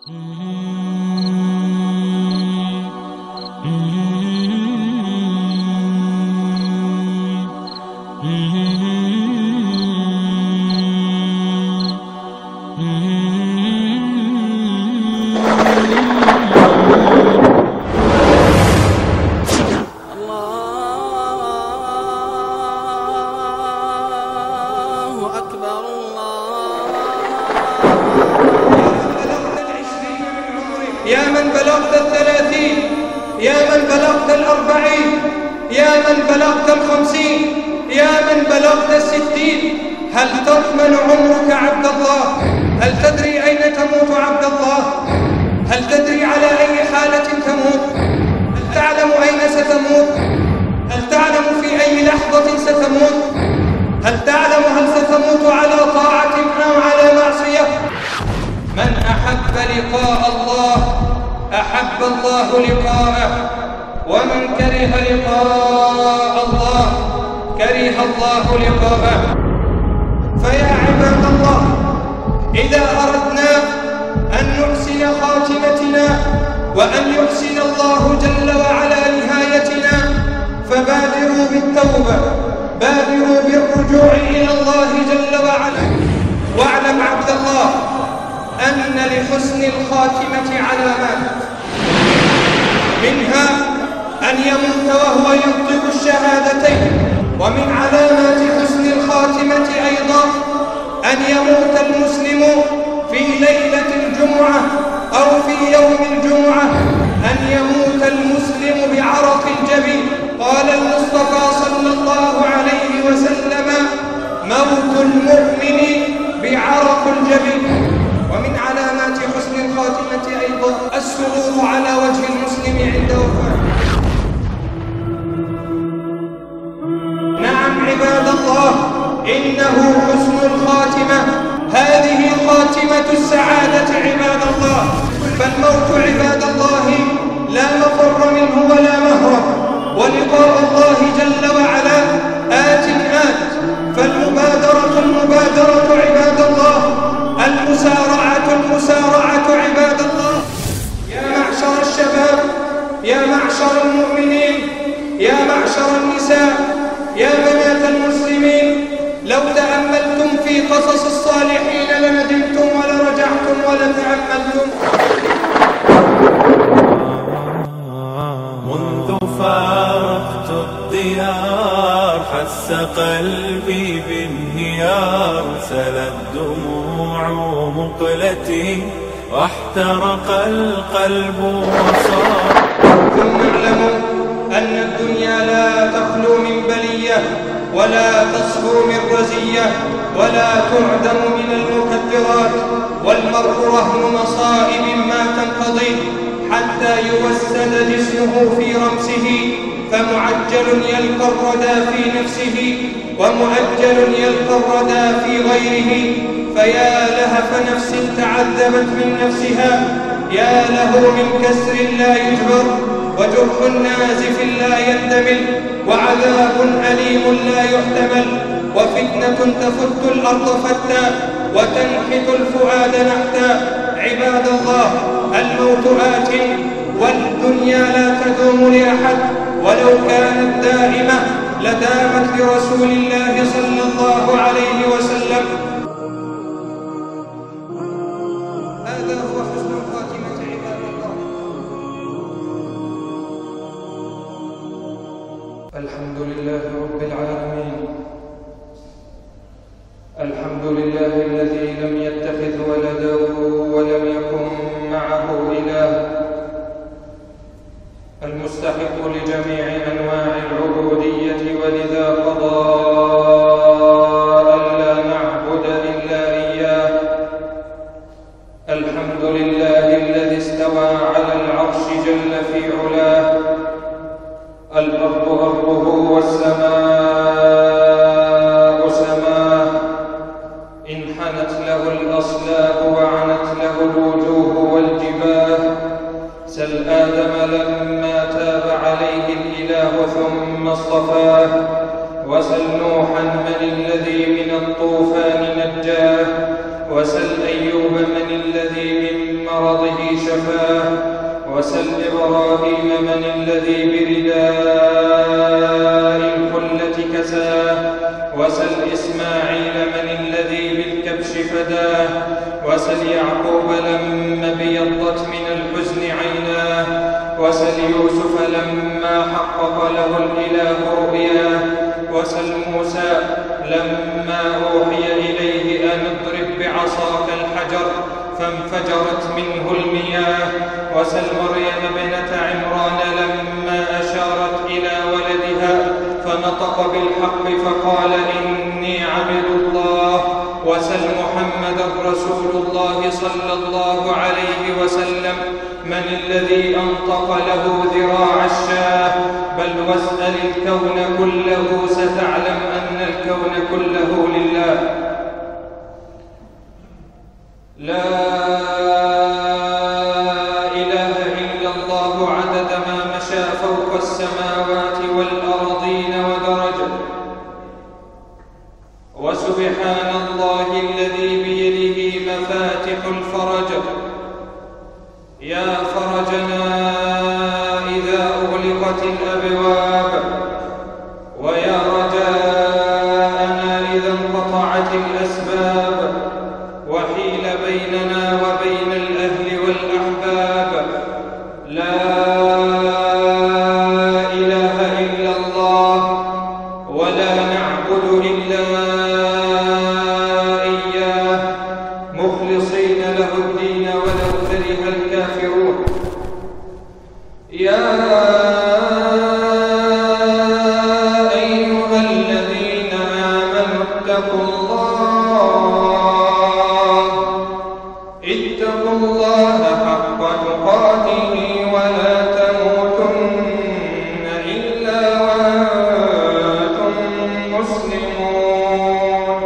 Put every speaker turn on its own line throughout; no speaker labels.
يا من بلغت 30، يا من بلغت 40، يا من بلغت 50، يا من بلغت 60، هل تضمن عمرك عبد الله؟ هل تدري أين تموت عبد الله؟ هل تدري على أي حالة تموت؟ هل تعلم أين ستموت؟ هل تعلم في أي لحظة ستموت؟ هل تعلم هل ستموت على طاعة أو على معصية؟ من أحب لقاء الله أحب الله لقاءه، ومن كره لقاء الله كره الله لقاءه. فيا عباد الله، إذا أردنا أن نحسن خاتمتنا وأن يحسن الله جل وعلا نهايتنا فبادروا بالتوبة، بادروا بالرجوع إلى الله جل وعلا. واعلم عبد الله أن لحسن الخاتمة علامات، منها أن يموت وهو ينطق الشهادتين، ومن علامات حسن الخاتمة أيضا أن يموت المسلم في ليلة الجمعة أو في يوم الجمعة، أن يموت المسلم بعرق الجبين. قال المصطفى صلى الله عليه وسلم: موت المؤمن بعرق الجبين. ومن علامات حسن الخاتمة أيضا السرور على وجه المسلم عند وفاته. نعم عباد الله، إنه حسن الخاتمة، هذه خاتمة السعادة عباد الله. فالموت عباد الله لا مفر منه ولا مهرب، ولقاء الله جل وعلا آت. فالمبادرة عباد الله، المسارعة عباد الله. يا معشر الشباب، يا معشر المؤمنين، يا معشر النساء، يا بنات المسلمين، لو تأملتم في قصص الصالحين لندمتم ولرجعتم ولتأملتم.
منذ فارقت الديار حس قلبي بانهيار، سلت دموع مقلتي واحترق القلب وصار.
ثم اعلموا أن الدنيا لا تخلو من بلية، ولا تصفو من رزية، ولا تعدم من المكدرات، والمرء رهن مصائب ما تنقضي حتى يوسد جسمه في رمسه، فمعجل يلقى الردى في نفسه، ومؤجل يلقى الردى في غيره. فيا لهف نفس تعذبت من نفسها، يا له من كسر لا يجبر، وجرح نازف لا يندمل، وعذاب أليم لا يحتمل، وفتنة تفت الأرض فتا، وتنحت الفؤاد نحتا. عباد الله، الموت آت، والدنيا لا تدوم لأحد، ولو كانت دائمة لدامت لرسول الله صلى الله عليه وسلم. هذا هو حسن الخاتمة عباد الله. الحمد لله رب العالمين، الحمد لله الذي لم يتخذ ولدا ولم يكن معه إله، المستحق لجميع أنواع العبودية، ولذا قضى ألا نعبد إلا إياه. الحمد لله الذي استوى على العرش جل في علاه، الأرض أرضه والسماء سماه، انحنت له الأصلاب وعنت له الوجوه والجباه. سل آدم لما تاب عليه الإله ثم اصطفاه، وسل نوحا من الذي من الطوفان نجاه، وسل أيوب من الذي من مرضه شفاه، وسل إبراهيم من الذي برداء الخلة كساه، وسل إسماعيل من الذي بالكبش فداه، وسل يعقوب لما ابيضت من الحزن عيناه، وسل يوسف لما حقق له الإله رؤياه، وسل موسى لما أوحي إليه أن اضرب بعصاك الحجر فانفجرت منه المياه، وسل مريم ابنة عمران لما أشارت إلى ولدها فنطق بالحق فقال إني عبد الله، وسل محمدا رسول الله صلى الله عليه وسلم من الذي أنطق له ذراع الشاه، بل واسأل الكون كله ستعلم أن الكون كله لله. لا إله إلا الله عدد ما مشى فوق السماوات والأرضين ودرجه، وسبحان الله الذي بيده مفاتح الفرج، يا فرجنا إذا أغلقت الأبواب، ويا رجاءنا إذا انقطعت الأسباب، وحيل بيننا وبين الأهل والأحباب. لا إله إلا الله، ولا نعبد إلا إياه، مخلصين له الدين ولو كره الكافرون. يا أيها الذين آمنوا اتقوا الله حق تقاته ولا تموتن إلا وأنتم مسلمون.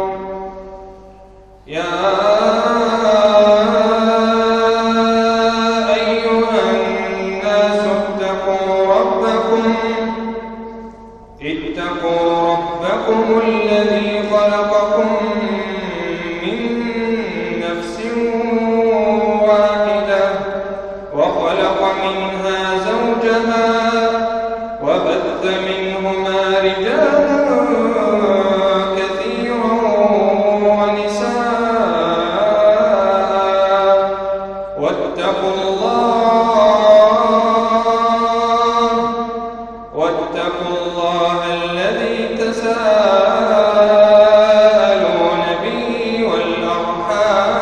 يا أيها الناس اتقوا ربكم الذي خلقكم من نفس واحدة وخلق منها زوجها وبث منهما رجالا كثيرا ونساء، واتقوا الله الذي تساءلون به والأرحام،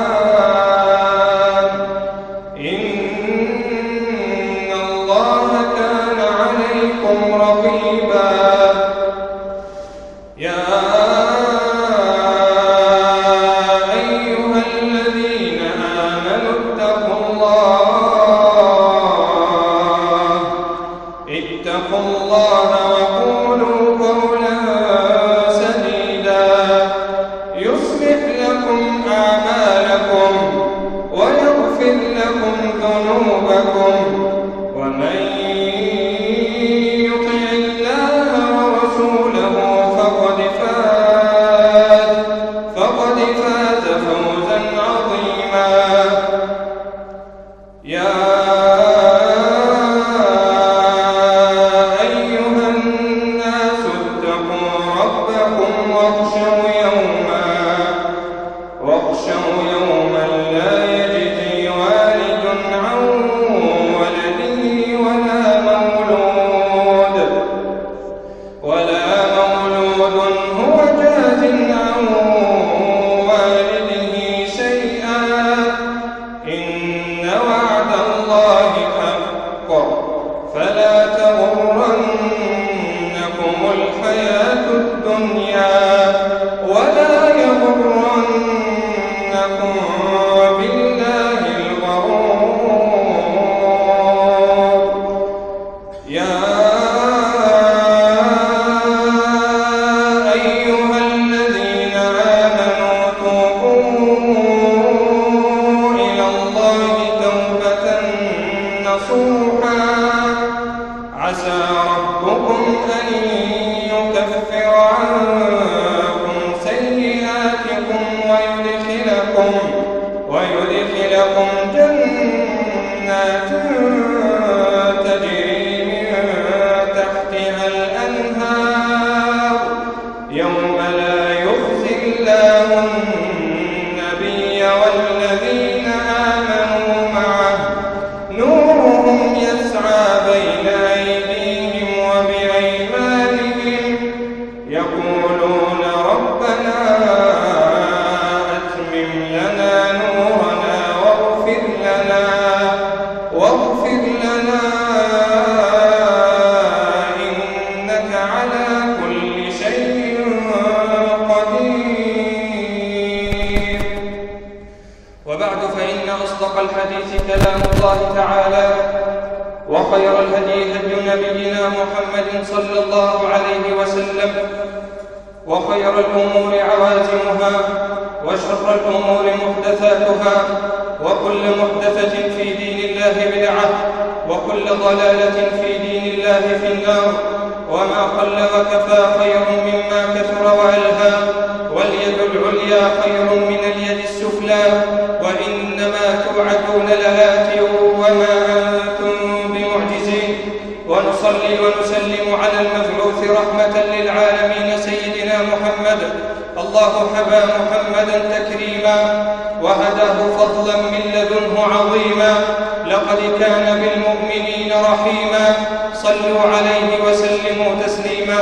إن الله كان عليكم رقيبا. يا أيها الذين آمنوا اتقوا الله وقولوا قولا سديدا يصلح لكم أعمالكم ويغفر لكم ذنوبكم، ومن يطع الله ورسوله فقد فاز فوزا عظيما. يا واخشوا يوما لا يجزي والد عن ولده ولا مولود هو جاز عن والده شيئا، إن وعد الله حق، فلا تغرنكم الحياة الدنيا ولا يغرنكم بالله الغرور. يا أيها الذين آمنوا توبوا إلى الله توبة نصوحا، عسى ربكم أن يكفر عنكم سيئاتكم ويدخلكم جنات واغفر لنا إنك على كل شيء قدير. وبعد، فإن أصدق الحديث كلام الله تعالى، وخير الهدي هدي نبينا محمد صلى الله عليه وسلم، وخير الأمور عوازمها، وشر الأمور محدثاتها، وكل محدثة في دين الله بدعة، وكل ضلالة في دين الله في النار. وما قل وكفى خير مما كثر وألهى، واليد العليا خير من اليد السفلى، وإنما توعدون لآت وما أنتم بمعجزين. ونصلي ونسلم على المبعوث رحمة للعالمين سيدنا محمد. الله حبى محمدا تكريما، وهداه فضلا من لدنه عظيما. لقد كان بالمؤمنين رحيما، صلوا عليه وسلموا تسليما.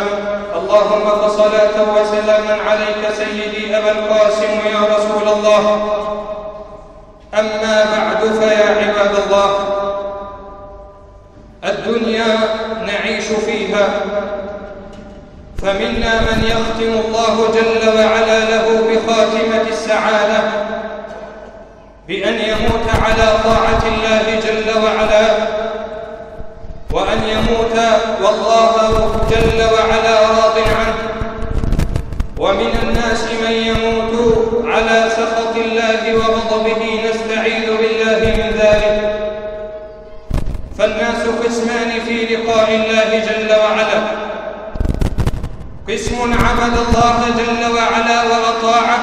اللهم فصلاة وسلاما عليك سيدي أبا القاسم يا رسول الله. أما بعد، فيا عباد الله، الدنيا نعيش فيها، فمنا من يختم الله جل وعلا له بخاتمة السعادة بأن يموت على طاعة الله جل وعلا، وأن يموت والله جل وعلا راض عنه. ومن الناس من يموت على سخط الله وغضبه، نستعيذ بالله من ذلك. فالناس قسمان في لقاء الله جل وعلا: قسم عبد الله جل وعلا وأطاعه،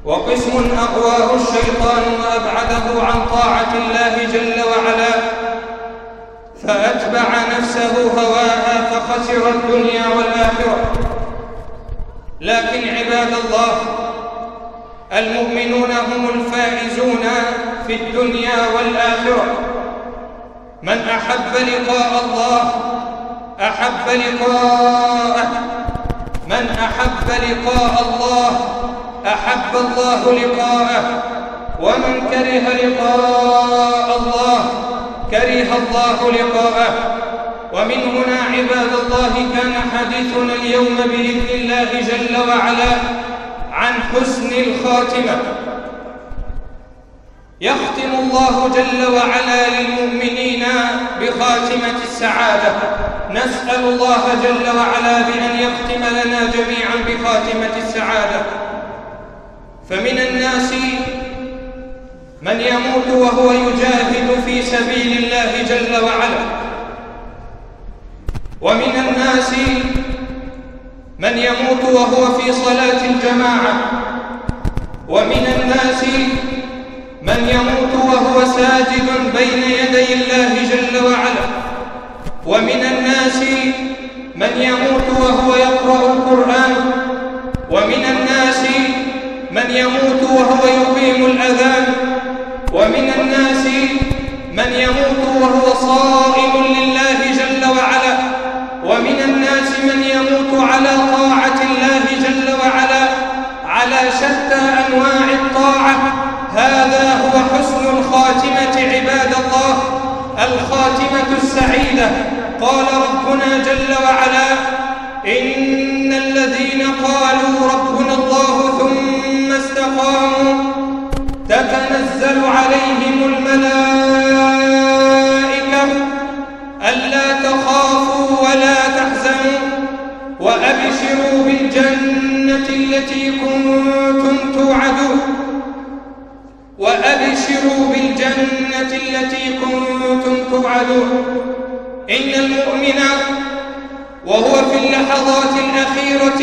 وقسم أغواه الشيطان وأبعده عن طاعة الله جل وعلا، فأتبع نفسه هواها فخسر الدنيا والآخرة. لكن عباد الله، المؤمنون هم الفائزون في الدنيا والآخرة. من أحب لقاء الله أحب لقاءه، من أحب لقاء الله أحب الله لقاءه، ومن كره لقاء الله كره الله لقاءه. ومن هنا عباد الله كان حديثنا اليوم بإذن الله جل وعلا عن حسن الخاتمة. يختم الله جل وعلا للمؤمنين بخاتمة السعادة. نسأل الله جل وعلا بأن يختم لنا جميعا بخاتمة السعادة. فمن الناس من يموت وهو يجاهد في سبيل الله جل وعلا، ومن الناس من يموت وهو في صلاة الجماعة، ومن الناس من يموت وهو ساجد بين يدي الله جل وعلا، ومن الناس من يموت وهو يقرأ القرآن، ومن الناس من يموت وهو يقيم الأذان، ومن الناس من يموت وهو صائم لله جل وعلا، ومن الناس من يموت على طاعة الله جل وعلا، على شتى أنواع الطاعة. هذا هو حسن الخاتمة عباد الله، الخاتمة السعيدة. قال ربنا جل وعلا: إن الذين قالوا ربنا الله ثم استقاموا تتنزل عليهم الملائكة ألا تخافوا ولا تحزنوا وأبشروا بالجنة التي كنتم توعدون، وأبشروا بالجنة التي كنتم توعدون. إن المؤمن وهو في اللحظات الأخيرة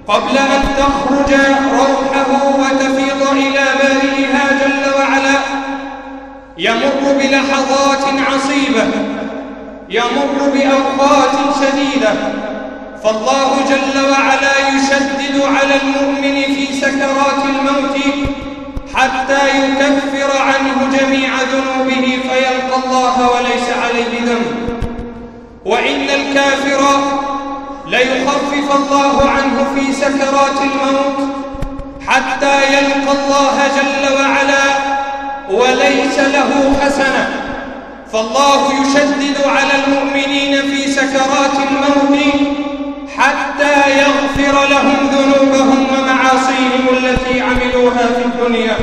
قبل أن تخرج روحه وتفيض إلى بارئها جل وعلا يمر بلحظات عصيبة، يمر بأوقات شديدة، فالله جل وعلا يشدد على المؤمن في سكرات الموت حتى يكفر عنه جميع ذنوبه فيلقى الله وليس عليه ذنب. وإن الكافر ليخفف الله عنه في سكرات الموت حتى يلقى الله جل وعلا وليس له حسنة. فالله يشدد على المؤمنين في سكرات الموت حتى يغفر لهم ذنوبهم ومعاصيهم التي عملوها في الدنيا،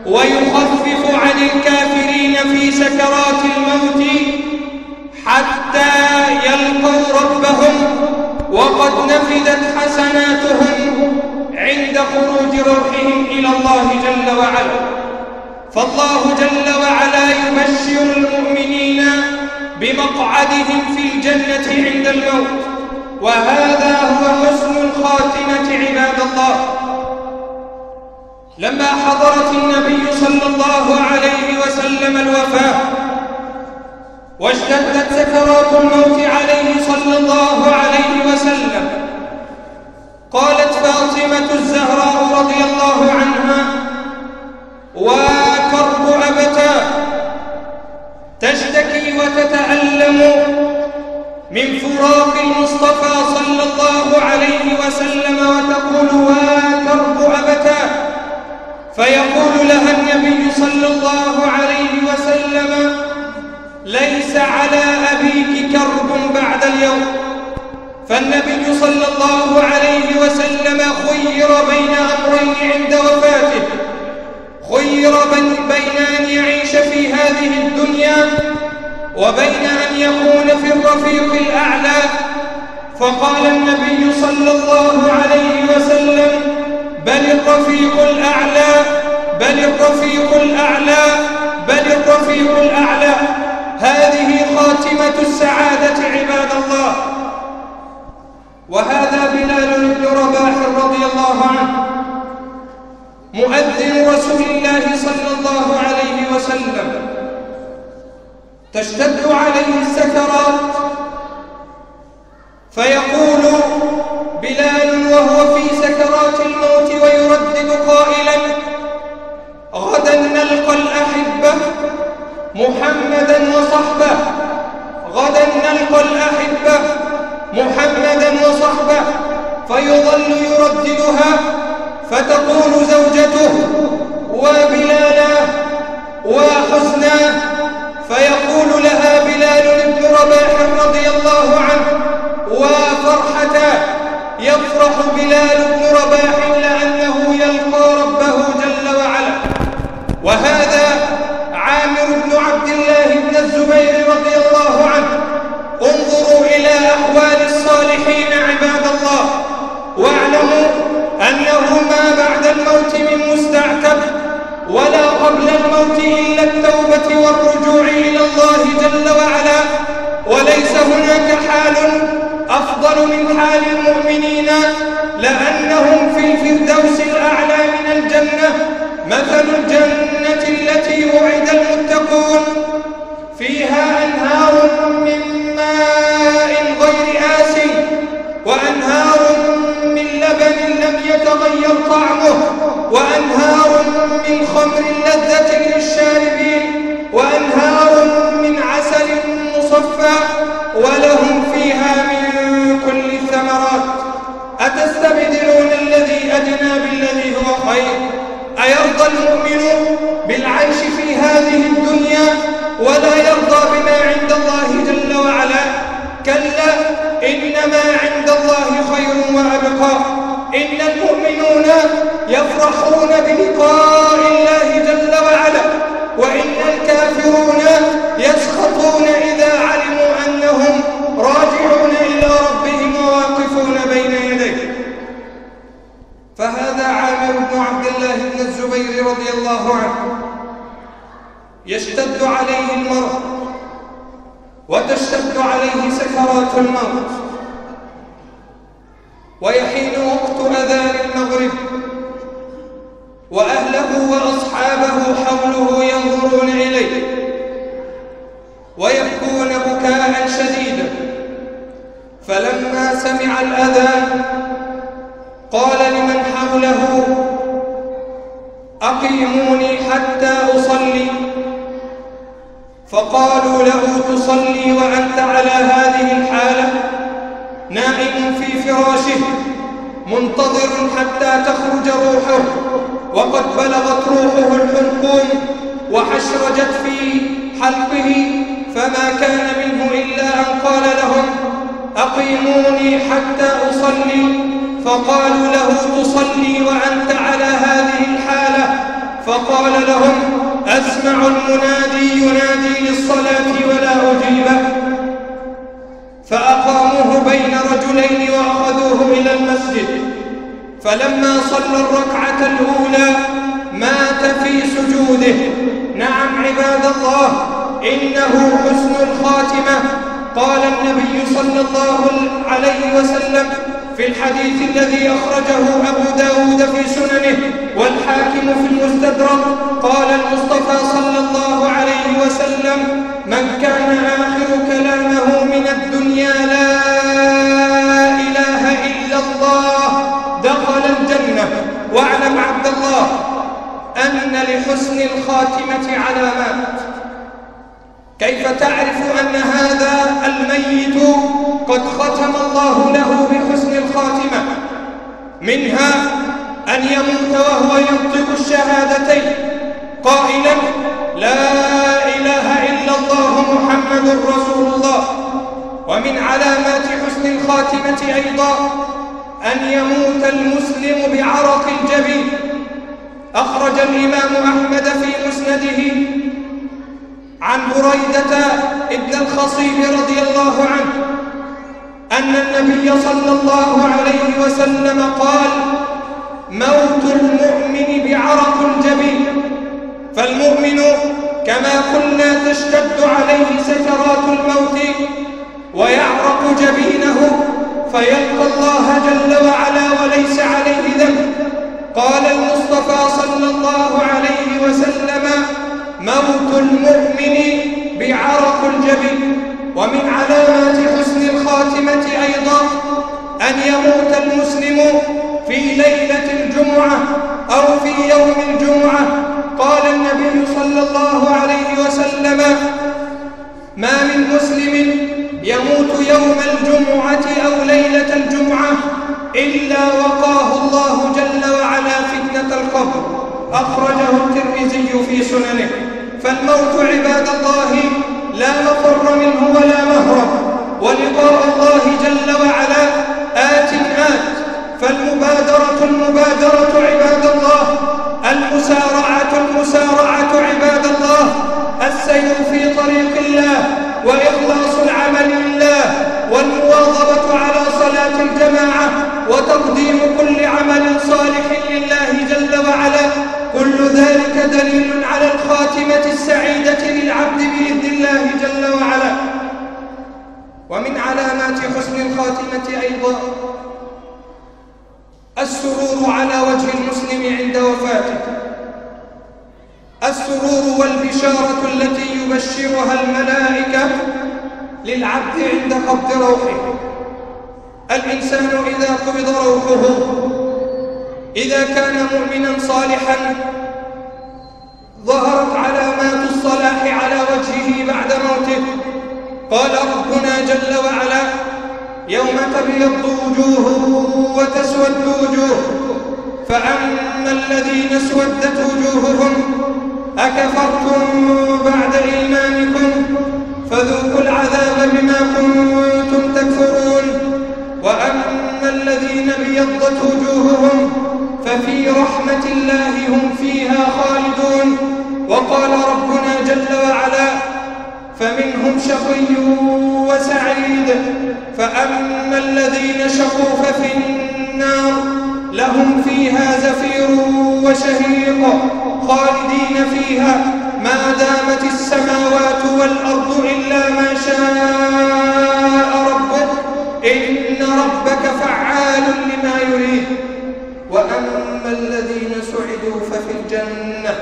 ويخفف عن الكافرين في سكرات الموت حتى يلقوا ربهم وقد نفدت حسناتهم عند خروج روحهم إلى الله جل وعلا. فالله جل وعلا يبشر المؤمنين بمقعدهم في الجنة عند الموت، وهذا هو حسن الخاتمة عباد الله. لما حضرت النبي صلى الله عليه وسلم الوفاة واشتدت سكرات الموت عليه صلى الله عليه وسلم، قالت فاطمة الزهراء رضي الله عنها: وكرب أبتاه، تشتكي وتتألم من فراق المصطفى صلى الله عليه وسلم وتقول: وكرب أبتاه. فيقول لها النبي صلى الله عليه وسلم: ليس على أبيك كرب بعد اليوم. فالنبي صلى الله عليه وسلم خير بين أمرين عند وفاته، خير بين أن يعيش في هذه الدنيا وبين أن يكون في الرفيق الأعلى. فقال النبي صلى الله عليه وسلم: بل الرفيق الأعلى، بل الرفيق الأعلى، بل الرفيق الأعلى. هذه خاتمة السعادة عباد الله. وهذا بلال بن رباح رضي الله عنه مؤذن رسول الله صلى الله عليه وسلم، تشتد عليه السكرات، فيقول بلال وهو في سكرات الموت ويردد قائلا: غدا نلقى الأحبة محمدا وصحبه، غدا نلقى الأحبة محمدا وصحبه. فيظل يرددها، فتقول زوجته: وبلالا وحزنا. فيقول لها بلال بن رباح رضي الله عنه: وفرحتا. يفرح بلال بن رباح لأنه يلقى ربه جل وعلا. وهذا عامر بن عبد الله بن الزبير رضي الله عنه. انظروا إلى أحوال الصالحين عباد الله، واعلموا أنه ما بعد الموت من مستعتب ولا قبل الموت إلا التوبة والرجوع إلى الله جل وعلا. وليس هناك حال أفضل من حال المؤمنين، لأنهم في الفردوس الأعلى من الجنة. مثل الجنة التي وعد المتقون: فيها أنهار من ماء غير آسن، وأنهار من لبن لم يتغير طعمه، وأنهار من خمر لذة للشاربين، وأنهار من عسل مصفى، ولهم فيها من كل الثمرات. أتستبدلون الذي أدنى بالذي هو خير؟ أيرضى المؤمن بالعيش في هذه الدنيا ولا يرضى بما عند الله جل وعلا؟ كلا، إنما عند الله خير وأبقى. إن المؤمنون يفرحون بلقاء الله جل وعلا، وإن الكافرون يسخطون إذا علموا أنهم راجعون إلى ربهم وواقفون بين يديه. فهذا عامر بن عبد الله بن الزبير رضي الله عنه يشتد عليه المرض وتشتد عليه سكرات الموت، ويحين وقت أذان المغرب، وأهله وأصحابه حوله ينظرون إليه ويبكون بكاء شديدا. فلما سمع الأذان قال لمن حوله: أقيموني حتى أصلي. فقالوا له: تصلي وأنت على هذه الحالة؟ نائم في فراشه منتظر حتى تخرج روحه، وقد بلغت روحه الحلقوم، وأشرجت في حلقه، فما كان منه إلا أن قال لهم: أقيموني حتى أصلي. فقالوا له: تصلي وأنت على هذه الحالة؟ فقال لهم: أسمع المنادي ينادي للصلاة ولا أجيبه. فأقاموه بين رجلين وأخذوه إلى المسجد، فلما صلى الركعة الأولى مات في سجوده. نعم عباد الله، إنه حسن الخاتمة. قال النبي صلى الله عليه وسلم في الحديث الذي أخرجه أبو داود في سننه والحاكم في المستدرك، قال المصطفى صلى الله عليه وسلم: من كان آخر كلامه من الدنيا لا إله إلا الله دخل الجنة. واعلم عبد الله أن لحسن الخاتمة علامات. كيف تعرف أن هذا الميت قد ختم الله له بحسن الخاتمة؟ منها أن يموت وهو ينطق الشهادتين قائلا: لا إله إلا الله محمد رسول الله. ومن علامات حسن الخاتمة أيضا أن يموت المسلم بعرق الجبين. أخرج الإمام أحمد في مسنده عن بريدة ابن الخصيب رضي الله عنه أن النبي صلى الله عليه وسلم قال: موت المؤمن بعرق الجبين. فالمؤمن كما قلنا تشتد عليه سكرات الموت ويعرق جبينه فيلقى الله جل وعلا وليس عليه ذنب. قال المصطفى صلى الله عليه وسلم: موت المؤمن بعرق الجبين. ومن علامات حسن الخاتمة أيضا أن يموت المسلم في ليلة الجمعة أو في يوم الجمعة. قال النبي صلى الله عليه وسلم: ما من مسلم يموت يوم الجمعة أو ليلة الجمعة إلا وقاه الله جل وعلا فتنة القبر. أخرجه الترمذي في سننه. فالموت عباد الله لا مفر منه ولا مهرب، ولقاء الله جل وعلا آت. فالمبادرة عباد الله، المسارعة عباد الله، السير في طريق الله وإخلاص العمل لله والمواظبة على صلاة الجماعة وتقديم كل عمل صالح لله جل وعلا، كل ذلك دليل على الخاتمة السعيدة للعبد بإذن الله جل وعلا. ومن علامات حسن الخاتمة أيضا السرور على وجه المسلم عند وفاته. السرور والبشارة التي يبشرها الملائكة للعبد عند قبض روحه. الإنسان إذا قبض روحه إذا كان مؤمنا صالحا ظهرت علامات الصلاح على وجهه بعد موته. قال ربنا جل وعلا: يوم تبيض وجوه وتسود وجوه، فأما الذين اسودت وجوههم أكفرتم بعد إيمانكم فذوقوا العذاب بما كنتم تكفرون، وأما الذين ابيضت وجوههم ففي رحمة الله هم فيها خالدون. وقال ربنا جل وعلا: فمنهم شقي وسعيد، فأما الذين شقوا ففي النار لهم فيها زفير وشهيق خالدين فيها ما دامت السماوات والأرض إلا ما شاء ربك إن ربك فعال لما يريد. وأما الذين سعدوا ففي الجنة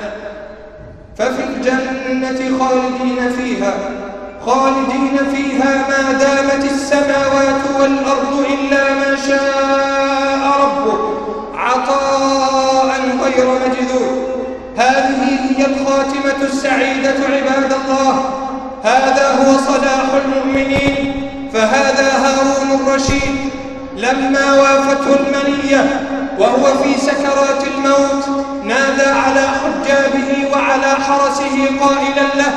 خالدين فيها ما دامت السماوات والأرض إلا ما شاء ربك عطاء غير مجذور. هذه هي الخاتمة السعيدة عباد الله. هذا هو صلاح المؤمنين. فهذا هارون الرشيد لما وافته المنية وهو في سكرات الموت نادى على حجابه وعلى حرسه قائلا له: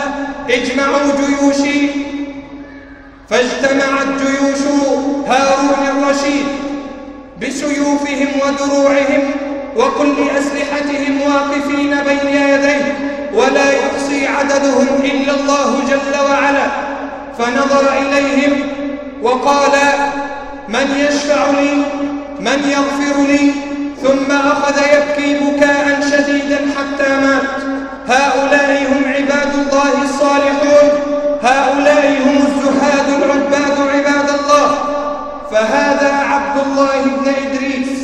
اجمعوا جيوشي. فاجتمعت جيوش هارون الرشيد بسيوفهم ودروعهم وكل أسلحتهم واقفين بين يديه، ولا يحصي عددهم إلا الله جل وعلا. فنظر إليهم وقال: من يشفع لي؟ من يغفر لي؟ ثم أخذ يبكي بكاء شديدا حتى مات. هؤلاء هم عباد الله الصالحون، هؤلاء هم الزهاد العباد عباد الله. فهذا عبد الله بن إدريس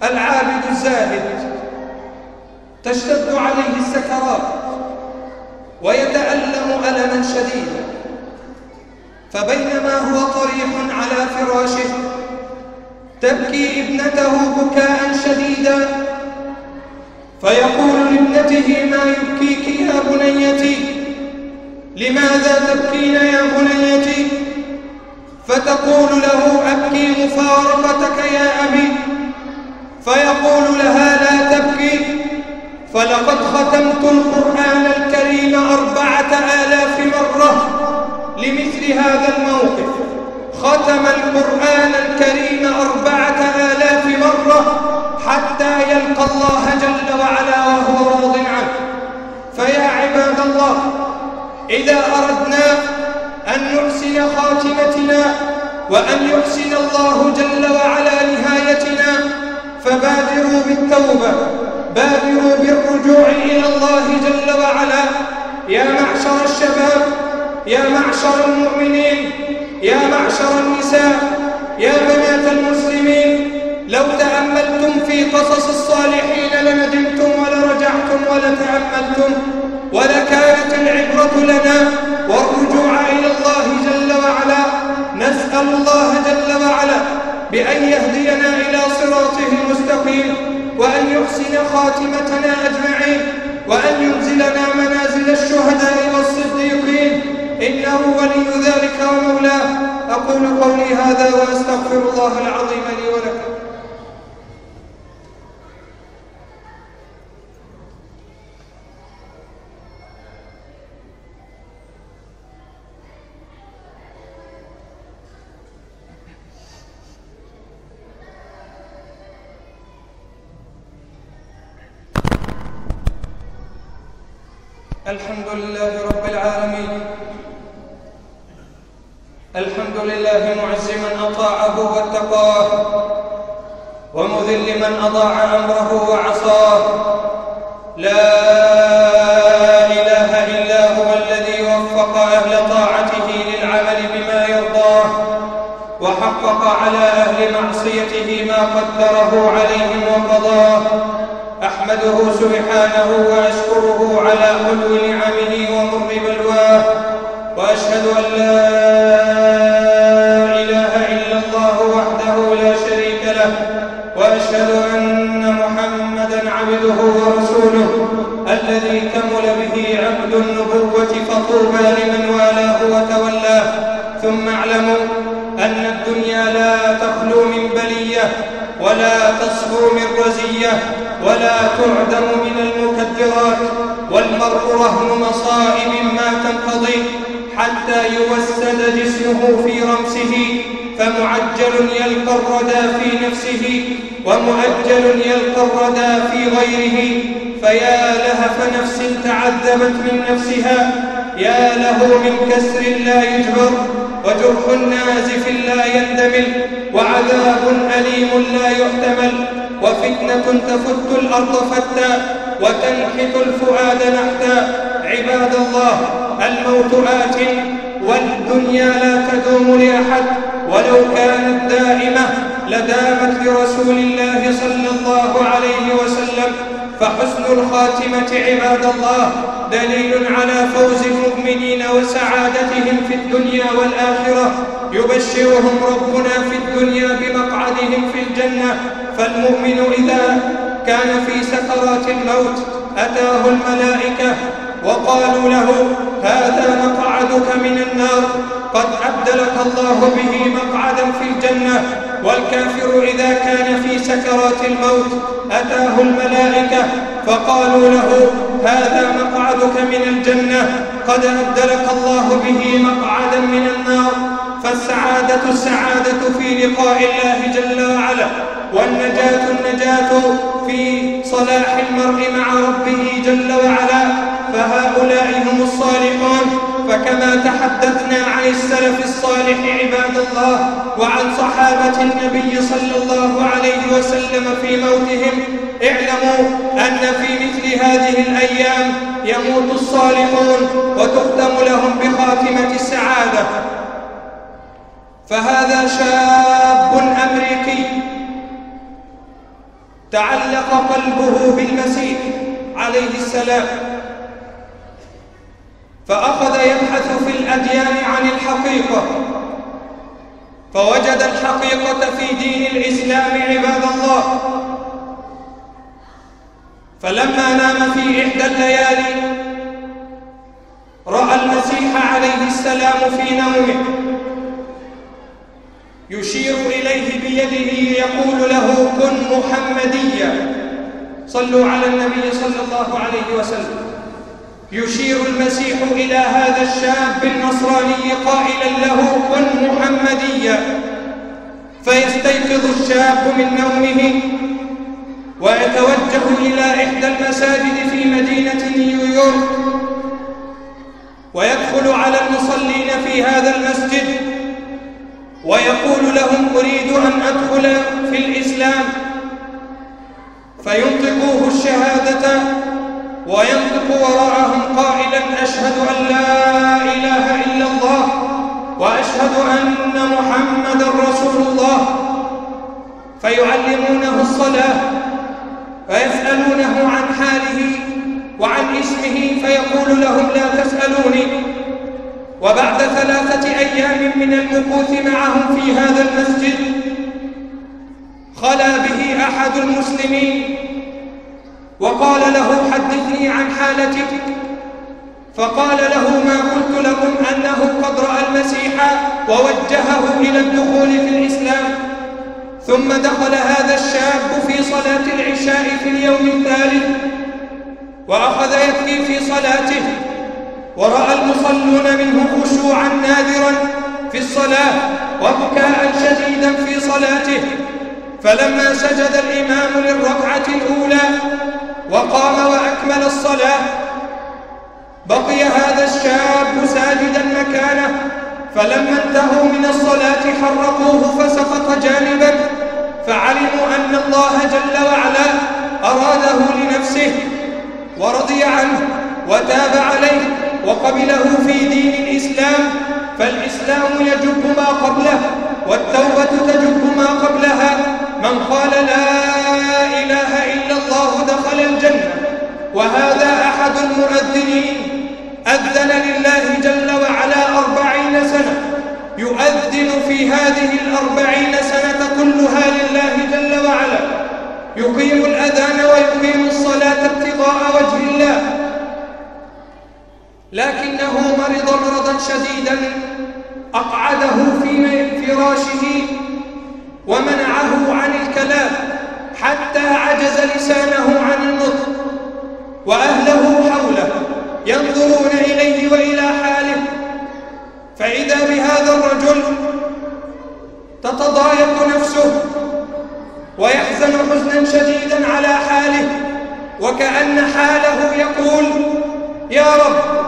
العابد الزاهد، تشتد عليه السكرات ويتألم ألما شديدا، فبينما هو طريح على فراشه تبكي ابنته بكاء شديدا، فيقول لابنته: ما يبكيك يا بنيتي؟ لماذا تبكين يا بنيتي؟ فتقول له: أبكي مفارقتك يا أبي. فيقول لها: لا تبكي، فلقد ختمت القرآن الكريم 4000 مرة لمثل هذا الموقف. ختم القرآن الكريم 4000 مرة حتى يلقى الله جل وعلا وهو راض عنه. فيا عباد الله، إذا أردنا أن نحسن خاتمتنا وأن يحسن الله جل وعلا نهايتنا فبادروا بالتوبة، بادروا بالرجوع إلى الله جل وعلا. يا معشر الشباب، يا معشر المؤمنين، يا معشر النساء، يا بنات المسلمين، لو تأملتم في قصص الصالحين لندمتم ولرجعتم ولتأملتم، ولكانت العبرة لنا والرجوع إلى الله جل وعلا. نسأل الله جل وعلا بأن يهدينا إلى صراطه المستقيم، وأن يحسن خاتمتنا أجمعين، وأن ينزلنا منازل الشهداء والصديقين، إنه ولي ذلك ومولاه. أقول قولي هذا وأستغفر الله العظيم لي ولكم. الحمد لله رب العالمين، الحمد لله معز من أطاعه واتقاه، ومذل من أضاع أمره وعصاه. لا إله إلا هو الذي وفق أهل طاعته للعمل بما يرضاه، وحقق على أهل معصيته ما قدره عليهم وقضاه. أحمده سبحانه وأشكره على حلو نعمه ومر بلواه، وأشهد أن لا إله إلا الله وحده لا شريك له، وأشهد أن محمدًا عبده ورسوله الذي كمل به عقد النبوة، فطوبى لمن والاه وتولاه. ثم اعلموا أن الدنيا لا تخلو من بلية، ولا تصفو من رزية، ولا تعدم من المكدرات، والمرء رهن مصائب ما تنقضي حتى يوسد جسمه في رمسه، فمعجل يلقى الردى في نفسه، ومؤجل يلقى الردى في غيره. فيا لهف نفس تعذبت من نفسها، يا له من كسر لا يجبر، وجرح نازف لا يندمل، وعذاب أليم لا يحتمل، وفتنة تفت الأرض فتا، وتنحت الفؤاد نحتا. عباد الله، الموت آت، والدنيا لا تدوم لأحد، ولو كانت دائمة لدامت لرسول الله صلى الله عليه وسلم. فحسن الخاتمة عباد الله دليل على فوز المؤمنين وسعادتهم في الدنيا والآخرة. يبشرهم ربنا في الدنيا بمقعدهم في الجنة. فالمؤمن إذا كان في سكرات الموت أتاه الملائكة وقالوا له: هذا مقعدك من النار، قد أبدلك الله به مقعدا في الجنة. والكافر إذا كان في سكرات الموت أتاه الملائكة فقالوا له هذا مقعدك من الجنة قد أبدلك الله به مقعدا من النار. فالسعادة السعادة في لقاء الله جل وعلا، والنجاة النجاة في صلاح المرء مع ربه جل وعلا. فهؤلاء هم الصالحون. فكما تحدثنا عن السلف الصالح عباد الله وعن صحابة النبي صلى الله عليه وسلم في موتهم، اعلموا أن في مثل هذه الأيام يموت الصالحون وتختم لهم بخاتمة السعادة. فهذا شاب أمريكي تعلق قلبه بالمسيح عليه السلام، فأخذ يبحث في الأديان عن الحقيقة، فوجد الحقيقة في دين الإسلام عباد الله. فلما نام في إحدى الليالي رأى المسيح عليه السلام في نومه يشير إليه بيده يقول له كن محمديا. صلوا على النبي صلى الله عليه وسلم. يشير المسيح إلى هذا الشاب النصراني قائلا له كن محمديا. فيستيقظ الشاب من نومه ويتوجه إلى إحدى المساجد في مدينة نيويورك، ويدخل على المصلين في هذا المسجد ويقول لهم أريد أن أدخل في الإسلام. فينطقوه الشهادة وينطق وراءهم قائلا أشهد أن لا إله إلا الله وأشهد أن محمدا رسول الله. فيعلمونه الصلاة فيسألونه عن حاله وعن اسمه فيقول لهم لا تسألوني. وبعد 3 أيام من المكوث معهم في هذا المسجد خلا به أحد المسلمين وقال له حدثني عن حالتك. فقال له ما قلت لكم أنه قد رأى المسيح ووجهه إلى الدخول في الإسلام. ثم دخل هذا الشاب في صلاة العشاء في اليوم الثالث وأخذ يبكي في صلاته، ورأى المصلون منه خشوعا نادرا في الصلاة وبكاء شديدا في صلاته. فلما سجد الإمام للركعة الأولى وقام وأكمل الصلاة بقي هذا الشاب ساجدا مكانه. فلما انتهوا من الصلاة حرقوه فسقط جانبا، فعلموا أن الله جل وعلا أراده لنفسه ورضي عنه وتاب عليه وقبله في دين الإسلام. فالإسلام يجب ما قبله والتوبة تجب ما قبلها. من قال لا إله إلا الله دخل الجنة. وهذا أحد المؤذنين أذن لله جل وعلا 40 سنة، يؤذن في هذه 40 سنة كلها لله جل وعلا، يقيم الأذان ويقيم الصلاة ابتغاء وجه الله. لكنه مرض مرضا شديدا أقعده في فراشه ومنعه عن الكلام حتى عجز لسانه عن النطق، وأهله حوله ينظرون إليه وإلى حاله. فإذا بهذا الرجل تتضايق نفسه ويحزن حزنا شديدا على حاله، وكأن حاله يقول يا رب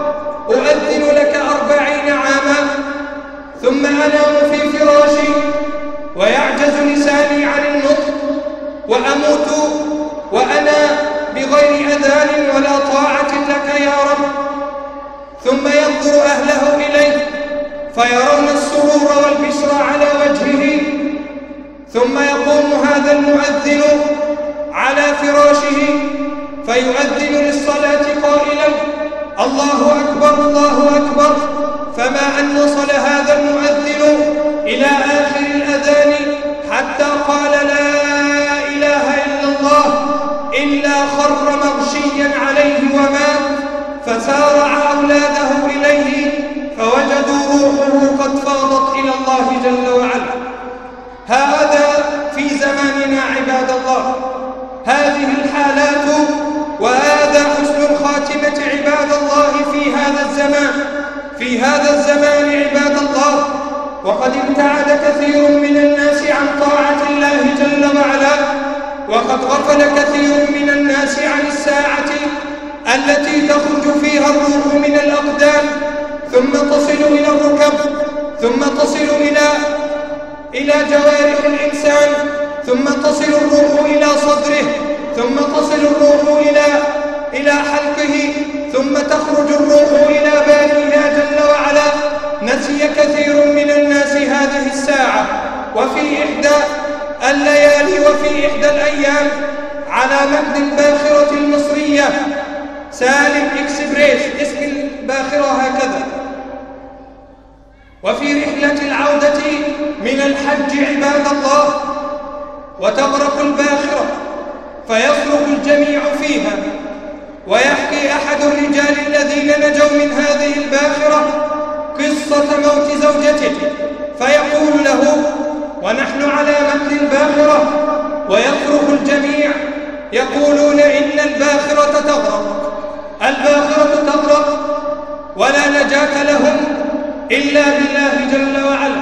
أؤذن لك 40 عاما ثم أنام في فراشي ويعجز لساني عن النطق وأموت وأنا بغير أذان ولا طاعة لك يا رب. ثم ينظر أهله إليه فيرون السرور والبشرى على وجهه. ثم يقوم هذا المؤذن على فراشه فيؤذن للصلاة قائلا الله أكبر الله أكبر. فما أن وصل هذا المؤذن إلى آخر الأذان حتى قال لا إله إلا الله إلا خر مغشيا عليه ومات. فسارع أولاده إليه فوجدوا روحه قد فاضت إلى الله جل وعلا. هذا هذا الزمان عباد الله وقد ابتعد كثير من الناس عن طاعة الله جل وعلا، وقد غفل كثير من الناس عن الساعة التي تخرج فيها الروح من الأقدام ثم تصل إلى الركب، ثم تصل إلى جوارح الإنسان، ثم تصل الروح إلى صدره، ثم تصل الروح إلى حلقه، ثم تخرج الروح إلى بارئها جل وعلا. نسي كثير من الناس هذه الساعة. وفي إحدى الليالي وفي إحدى الأيام على متن الباخرة المصرية سالم إكسبريس، اسم الباخرة هكذا، وفي رحلة العودة من الحج عباد الله، وتغرق الباخرة فيصرخ الجميع فيها. ويحكي أحد الرجال الذين نجوا من هذه الباخرة قصة موت زوجته، فيقول له ونحن على متن الباخرة ويصرخ الجميع يقولون إن الباخرة تغرق، الباخرة تغرق، ولا نجاة لهم إلا بالله جل وعلا،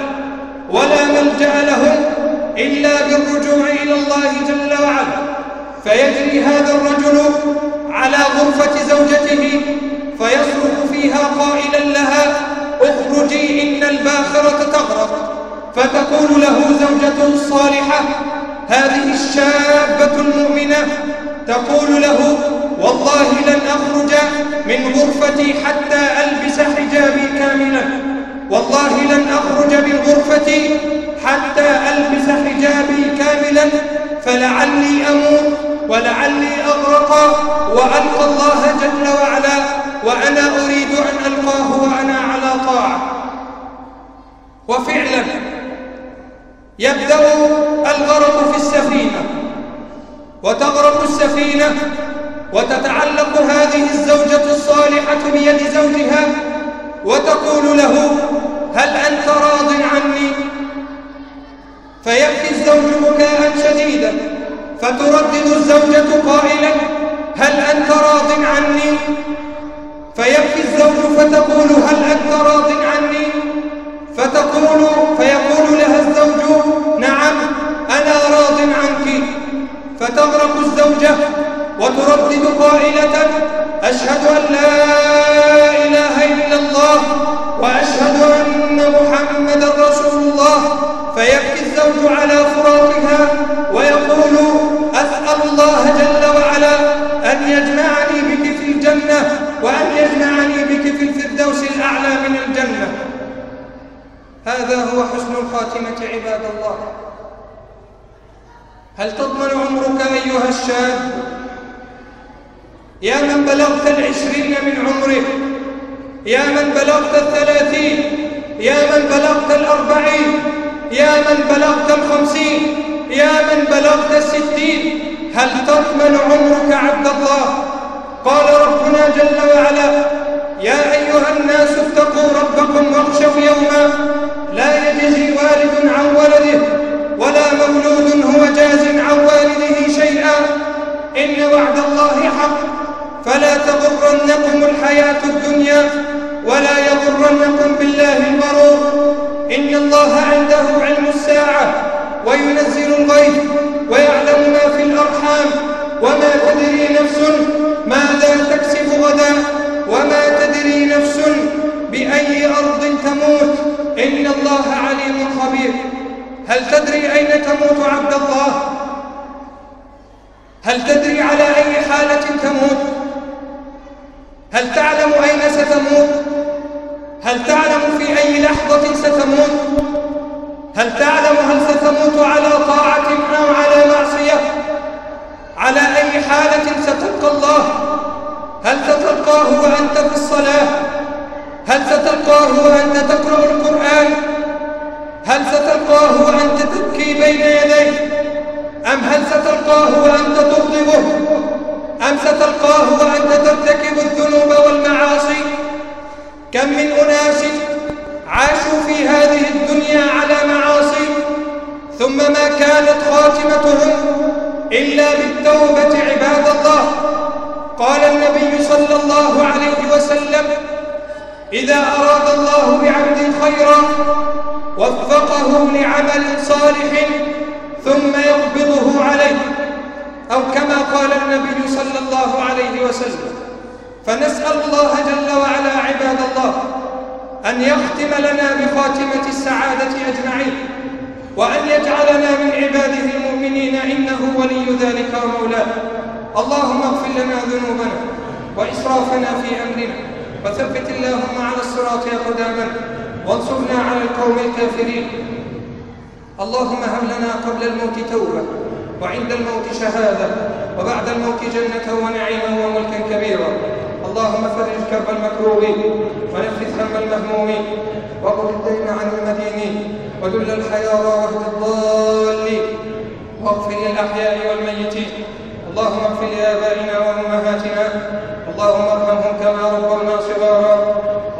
ولا ملجأ لهم إلا بالرجوع إلى الله جل وعلا. فيجري هذا الرجل على غرفة زوجته فيصرخ فيها قائلا لها اخرجي إن الباخرة تغرق، فتقول له زوجته الصالحة هذه الشابة المؤمنة تقول له والله لن أخرج من غرفتي حتى ألبس حجابي كاملا، والله لن أخرج من غرفتي حتى ألبس حجابي كاملا، فلعلي أموت ولعلي أغرق وألقى الله جل وعلا وأنا أريد أن ألقاه وأنا على طاعة. وفعلا يبدأ الغرق في السفينة، وتغرق السفينة، وتتعلق هذه الزوجة الصالحة بيد زوجها وتقول له هل أنت راض عني؟ فيبكي الزوج بكاء شديدا، فتردد الزوجة قائلا هل أنت راض عني؟ فيبكي الزوج فتقول هل أنت راض عني؟ فيقول لها الزوج نعم أنا راض عنك. فتغرق الزوجة وتردد قائلة أشهد أن لا إله إلا الله وأشهد أن محمدا رسول الله. فيبكي الزوج على فراقها ويقول أسأل الله جل وعلا أن يجمعني بك في الجنة وأن يجمعني بك في الفردوس الأعلى من الجنة. هذا هو حسن الخاتمة عباد الله. هل تضمن عمرك أيها الشاب يا من بلغت 20 من عمرك، يا من بلغت 30، يا من بلغت 40، يا من بلغت 50، يا من بلغت 60، هل تضمن عمرك عبد الله؟ قال ربنا جل وعلا يا أيها الناس اتقوا ربكم واخشوا يوما لا يجزي والد عن ولده ولا مولود هو جاز عن والده شيئا، إن وعد الله حق فلا تغرنكم الحياة الدنيا ولا يغرنكم بالله الغرور، إن الله عنده علم الساعة وينزل الغيث ويعلم ما في الأرحام وما تدري نفس ماذا تكسب غدا وما تدري نفس بأي أرض تموت، إن الله عليم خبير. هل تدري أين تموت عبد الله؟ هل تدري على أي حالة تموت؟ هل تعلم أين ستموت؟ هل تعلم في أي لحظة ستموت؟ هل تعلم هل ستموت على طاعة أو على معصية؟ على أي حالة ستلقى الله؟ هل ستلقاه وأنت في الصلاة؟ هل ستلقاه وأنت تقرأ القرآن؟ هل ستلقاه وأنت تبكي بين يديه؟ أم هل ستلقاه وأنت تغضبه؟ أم ستلقاه وأنت ترتكب الذنوب والمعاصي؟ كم من أناس عاشوا في هذه الدنيا على معاصي ثم ما كانت خاتمتهم إلا بالتوبة عباد الله. قال النبي صلى الله عليه وسلم إذا أراد الله بعبد خيرا وفقه لعمل صالح ثم يقبضه عليه، أو كما قال النبي صلى الله عليه وسلم. فنسأل الله جل وعلا عباد الله أن يختم لنا بخاتمة السعادة أجمعين، وأن يجعلنا من عباده المؤمنين، إنه ولي ذلك ومولاه. اللهم اغفر لنا ذنوبنا وإسرافنا في أمرنا، وثبت اللهم على الصراط أقدامنا، وانصرنا على القوم الكافرين. اللهم هب لنا قبل الموت توبة، وعند الموت شهادة، وبعد الموت جنة ونعيما وملكا كبيرا. اللهم فرج كرب المكروبين، ونفس هم المهمومين، واقض الدين عن المدينين، وذل الحيارى واهد الضالين، واغفر للأحياء والميتين. اللهم اغفر لآبائنا وأمهاتنا، اللهم ارحمهم كما ربونا صغارا.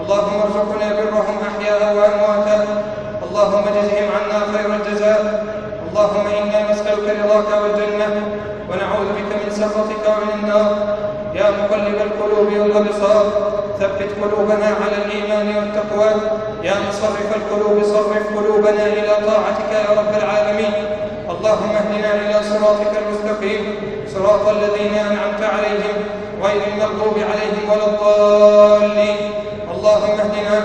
اللهم ارزقنا برهم أحياء وأمواتا، اللهم اجزهم عنا خير الجزاء. اللهم إنا نسألك رضاك والجنة، ونعوذ بك من سخطك ومن النار. يا مقلب القلوب والأبصار، ثبت قلوبنا على الإيمان والتقوى. يا مصرف القلوب صرف قلوبنا إلى طاعتك يا رب العالمين. اللهم اهدنا إلى صراطك المستقيم، صراط الذين أنعمت عليهم غير المغضوب عليهم ولا الضالين. اللهم اهدنا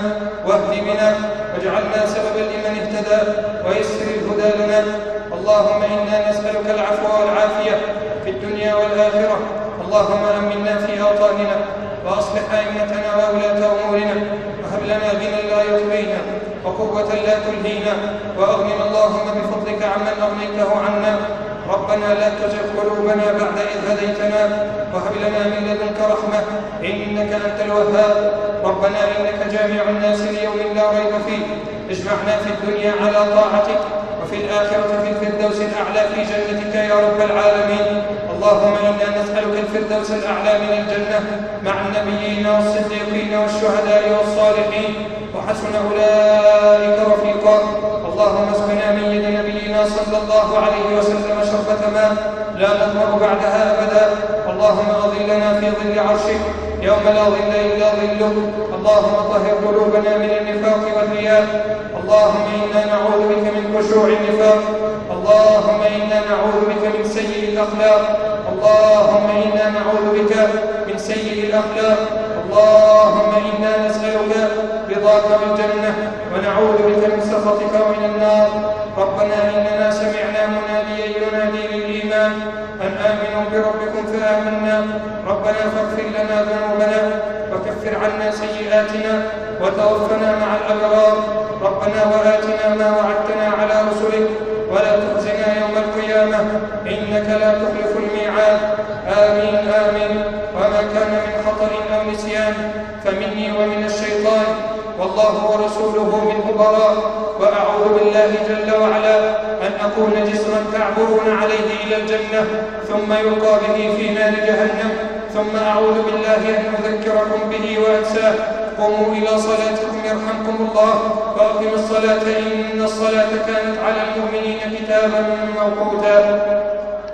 واهد بنا، واجعلنا سببا لمن اهتدى، ويسر الهدى لنا. اللهم إنا نسألك العفو والعافية في الدنيا والآخرة. اللهم أمنا في أوطاننا، وأصلح أئمتنا وولاة أمورنا، وهب لنا غنى لا يطغينا، وقوة لا تلهينا، وأغننا اللهم بفضلك عمن أغنيته عنا. ربنا لا تزغ قلوبنا بعد إذ هديتنا، وهب لنا من لدنك رحمة، إنك أنت الوهاب. ربنا إنك جامع الناس ليوم لا ريب فيه، اجمعنا في الدنيا على طاعتك، وفي الآخرة في الفردوس الأعلى في جنتك يا رب العالمين. اللهم إنا نسألك الفردوس الأعلى من الجنة مع النبيين والصديقين والشهداء والصالحين، وحسن أولئك رفيقا. اللهم اسقنا من يد نبينا صلى الله عليه وسلم شربة ماء لا نظمأ بعدها أبدا. اللهم أظلنا في ظل عرشك يوم لا ظل إلا ظلك. اللهم طهر قلوبنا من النفاق والرياء. اللهم إنا نعوذ بك من خشوع النفاق. اللهم إنا نعوذ بك من سيء الأخلاق. اللهم إنا نعوذ بك من سيء الأخلاق. اللهم إنا نسألك رضاك بالجنة، ونعوذ بك من سخطك ومن النار. ربنا إننا سمعنا مناديا ينادي للإيمان أن آمنوا بربكم فآمنا. ربنا فاغفر لنا ذنوبنا، وكفر عنا سيئاتنا، وتوفنا مع الأبرار. ربنا وآتنا ما وعدتنا على رسلك، ولا تخزنا يوم القيامة، إنك لا تخلف الميعاد. آمين آمين. وما كان من خطأ أو نسيان فمني ومن الشيطان، والله ورسوله منه براء. وأعوذ بالله جل وعلا أن أكون جسرا تعبرون عليه إلى الجنة، ثم يلقى به في نار جهنم، ثم أعوذ بالله أن أذكركم به وأنساه. قوموا إلى صلاتكم يرحمكم الله، وأقيموا الصلاة إن الصلاة كانت على المؤمنين كتابا موقوتا.